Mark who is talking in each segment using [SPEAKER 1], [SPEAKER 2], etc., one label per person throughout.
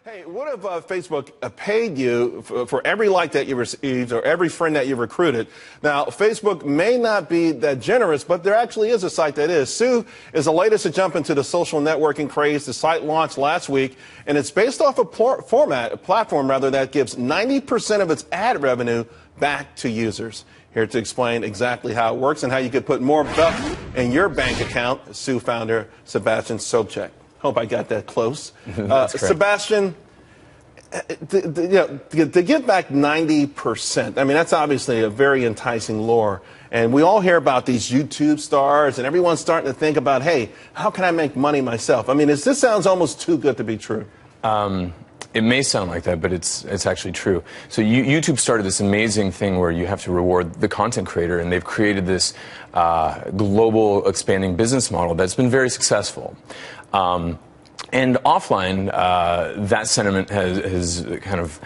[SPEAKER 1] Hey, what if Facebook paid you for every like that you received or every friend that you recruited? Now, Facebook may not be that generous, but there actually is a site that is. Sue is the latest to jump into the social networking craze. The site launched last week, and it's based off a platform that gives 90% of its ad revenue back to users. Here to explain exactly how it works and how you could put more buck in your bank account, Sue founder Sebastian Sobczak. Hope I got that close. Sebastian, to give back 90%, I mean, that's obviously a very enticing lure. And we all hear about these YouTube stars, and everyone's starting to think about, hey, how can I make money myself? I mean, this sounds almost too good to be true.
[SPEAKER 2] It may sound like that, but it's actually true. So YouTube started this amazing thing where you have to reward the content creator, and they've created this global expanding business model that's been very successful. And offline, that sentiment has kind of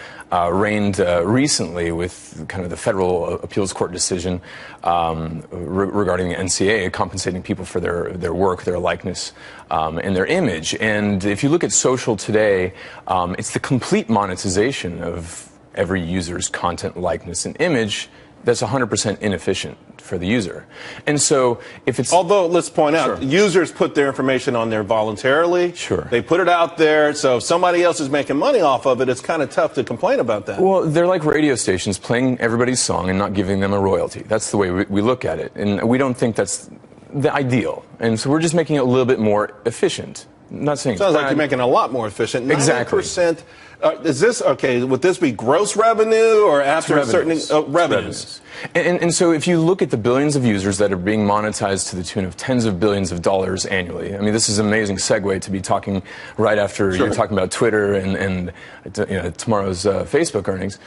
[SPEAKER 2] reigned recently with kind of the federal appeals court decision regarding the NCAA compensating people for their work, their likeness, and their image. And if you look at social today, it's the complete monetization of every user's content, likeness, and image that's 100% inefficient for the user. And so if it's...
[SPEAKER 1] Although, let's point out, users put their information on there voluntarily.
[SPEAKER 2] Sure.
[SPEAKER 1] They put it out there, so if somebody else is making money off of it, it's kind of tough to complain about that.
[SPEAKER 2] Well, they're like radio stations playing everybody's song and not giving them a royalty. That's the way we look at it. And we don't think that's the ideal. And so we're just making it a little bit more efficient. I'm not saying
[SPEAKER 1] sounds like you're making it a lot more efficient. 90%.
[SPEAKER 2] Exactly.
[SPEAKER 1] Is this, okay, would this be gross revenue or after a certain revenues?
[SPEAKER 2] And so if you look at the billions of users that are being monetized to the tune of tens of billions of dollars annually, I mean, this is an amazing segue to be talking right after you're talking about Twitter and tomorrow's Facebook earnings.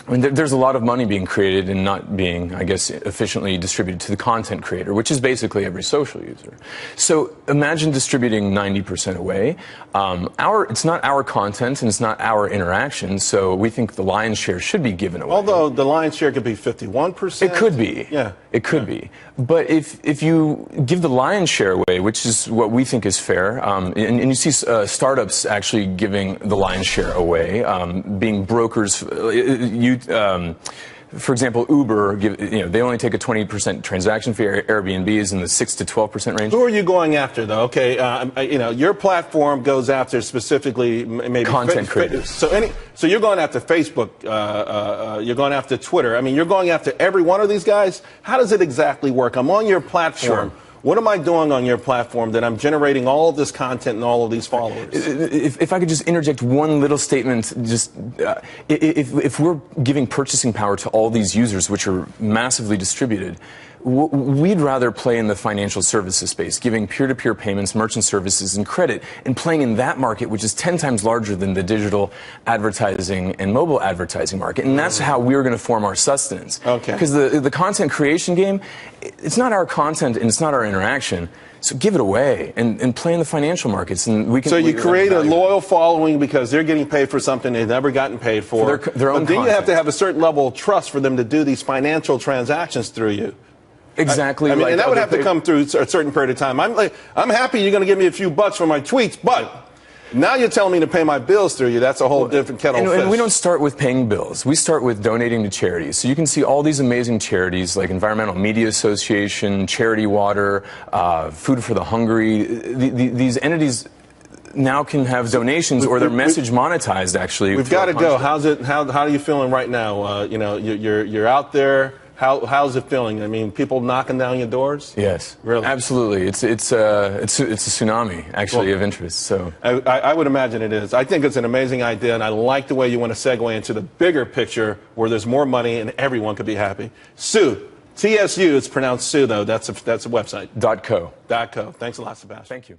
[SPEAKER 2] I mean, there's a lot of money being created and not being, I guess, efficiently distributed to the content creator, which is basically every social user. So imagine distributing 90% away. It's not our content and it's not our interaction, so we think the lion's share should be given away.
[SPEAKER 1] Although the lion's share could be 51%.
[SPEAKER 2] It could be.
[SPEAKER 1] Yeah.
[SPEAKER 2] It could be. But if you give the lion's share away, which is what we think is fair, and you see startups actually giving the lion's share away, being brokers, for example, Uber, they only take a 20% transaction fee. Airbnb is in the 6 to 12% range.
[SPEAKER 1] Who are you going after, though? Okay, your platform goes after specifically maybe
[SPEAKER 2] content creators.
[SPEAKER 1] So you're going after Facebook. You're going after Twitter. I mean, you're going after every one of these guys. How does it exactly work? I'm on your platform.
[SPEAKER 2] Sure.
[SPEAKER 1] What am I doing on your platform that I'm generating all of this content and all of these followers?
[SPEAKER 2] If I could just interject one little statement, just if we're giving purchasing power to all these users, which are massively distributed, we'd rather play in the financial services space, giving peer-to-peer payments, merchant services, and credit, and playing in that market, which is 10 times larger than the digital advertising and mobile advertising market. And that's how we're going to form our sustenance.
[SPEAKER 1] Okay.
[SPEAKER 2] Because the content creation game, it's not our content and it's not our interaction. So give it away and play in the financial markets, and we can.
[SPEAKER 1] So you create a loyal following because they're getting paid for something they've never gotten paid for.
[SPEAKER 2] Their own
[SPEAKER 1] but then
[SPEAKER 2] content.
[SPEAKER 1] You have to have a certain level of trust for them to do these financial transactions through you.
[SPEAKER 2] Exactly.
[SPEAKER 1] I mean, and that would have to come through a certain period of time. I'm happy you're going to give me a few bucks for my tweets, but now you're telling me to pay my bills through you. That's a whole different kettle of fish.
[SPEAKER 2] And we don't start with paying bills. We start with donating to charities. So you can see all these amazing charities like Environmental Media Association, Charity Water, Food for the Hungry. These entities now can have donations or their message monetized. Actually,
[SPEAKER 1] we've got to go. How's it? How are you feeling right now? You're out there. How's it feeling? I mean, people knocking down your doors?
[SPEAKER 2] Yes,
[SPEAKER 1] really,
[SPEAKER 2] absolutely. It's a tsunami actually of interest. So
[SPEAKER 1] I would imagine it is. I think it's an amazing idea, and I like the way you want to segue into the bigger picture where there's more money and everyone could be happy. Sue, TSU. It's pronounced Sue though. That's a website.
[SPEAKER 2] .co.
[SPEAKER 1] .co. Thanks a lot, Sebastian.
[SPEAKER 2] Thank you.